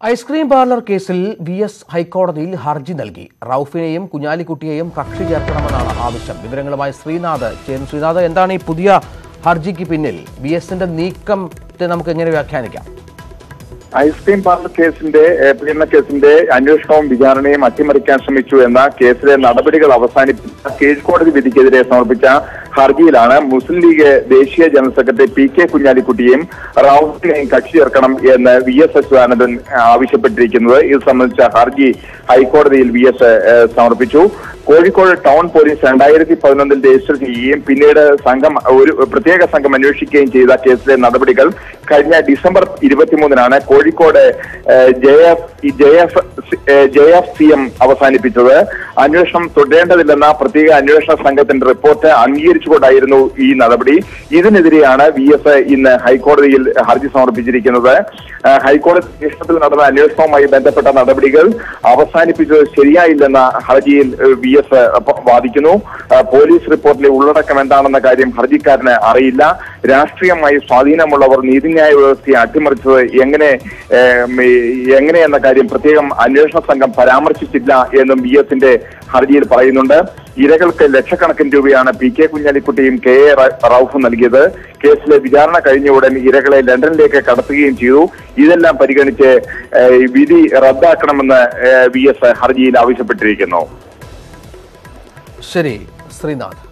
Ice cream parlour കേസിൽ VS. ഹൈക്കോടതിയിൽ ഹർജി നൽകി. റൌഫിനെയും കുഞ്ഞാലിക്കുട്ടിയെയും കക്ഷി ചേർക്കണമെന്നാണ് ആവശ്യം. വിവരങ്ങളുമായി ശ്രീനാഥ് ചേരും. ശ്രീനാഥ്, എന്താണ് ഈ പുതിയ ഹർജിക്ക് പിന്നിൽ? വി.എസിന്റെ നീക്കത്തെ നമുക്ക് എങ്ങനെ വ്യാഖ്യാനിക്കാം? ഐസ്ക്രീം പാർലർ കേസിന്റെ പീഡന കേസിന്റെ അന്വേഷണവും വിചാരണയും അട്ടിമറിക്കാൻ ശ്രമിച്ചു എന്ന കേസിലെ നടപടികൾ അവസാനിപ്പിച്ച കീഴ്ക്കോടതി വിധിക്കെതിരെ സമർപ്പിച്ച ഹർജിയിലാണ് മുസ്ലിം ലീഗ് ദേശീയ ജനറൽ സെക്രട്ടറി പി.കെ. കുഞ്ഞാലിക്കുട്ടിയെയും റൌഫിനെയും കക്ഷി ചേർക്കണം എന്ന് വി.എസ്. അച്യുതാനന്ദൻ ആവശ്യപ്പെട്ടിരിക്കുന്നത്. ഇത് സംബന്ധിച്ച ഹർജി ഹൈക്കോടതിയിൽ വി.എസ്. സമർപ്പിച്ചു. കോഴിക്കോട് ടൗൺ പോലീസ് 2011 രജിസ്റ്റർ ചെയ്യുകയും പിന്നീട് ഒരു പ്രത്യേക സംഘം അന്വേഷിക്കുകയും ചെയ്ത കേസിലെ നടപടികൾ കഴിഞ്ഞ ഡിസംബർ 23-നാണ് കോഴിക്കോട് JFCM അവസാനിപ്പിച്ചത്. അന്വേഷണം തുടരേണ്ടതില്ലെന്ന പ്രത്യേക അന്വേഷണ സംഘത്തിന്റെ റിപ്പോർട്ട് അംഗീകരിച്ചുകൊണ്ടായിരുന്നു ഈ നടപടി. ഇതിനെതിരെയാണ് വി.എസ്. ഇന്ന് ഹൈക്കോടതിയിൽ ഹർജി സമർപ്പിച്ചിരിക്കുന്നത്. ഹൈക്കോടതി അന്വേഷണത്തിൽ നടന്ന അന്വേഷണവുമായി ബന്ധപ്പെട്ട നടപടികൾ അവസാനിപ്പിച്ചത് ശരിയായില്ലെന്ന ഹർജിയിൽ വി.എസ്. വാദിക്കുന്നു. പോലീസ് റിപ്പോർട്ടിലെ ഉള്ളടക്കം എന്താണെന്ന കാര്യം ഹർജിക്കാരന് അറിയില്ല. രാഷ്ട്രീയമായി സ്വാധീനമുള്ളവർ നീതിന്യായ വ്യവസ്ഥയെ അട്ടിമറിച്ചത് എങ്ങനെയെന്ന കാര്യം പ്രത്യേകം അന്വേഷണ സംഘം പരാമർശിച്ചില്ല എന്നും വി.എസിന്റെ ഹർജിയിൽ പറയുന്നുണ്ട്. ഇരകൾക്ക് ലക്ഷക്കണക്കിന് രൂപയാണ് പി.കെ. കുഞ്ഞാലിക്കുട്ടിയും K.A. റൌഫും നൽകിയത്. കേസിലെ വിചാരണ കഴിഞ്ഞ ഉടൻ ഇരകളെ ലണ്ടനിലേക്ക് കടത്തുകയും ചെയ്തു. ഇതെല്ലാം പരിഗണിച്ച് വിധി റദ്ദാക്കണമെന്ന് വി.എസ്. ഹർജിയിൽ ആവശ്യപ്പെട്ടിരിക്കുന്നു. ശരി ശ്രീനാഥ്.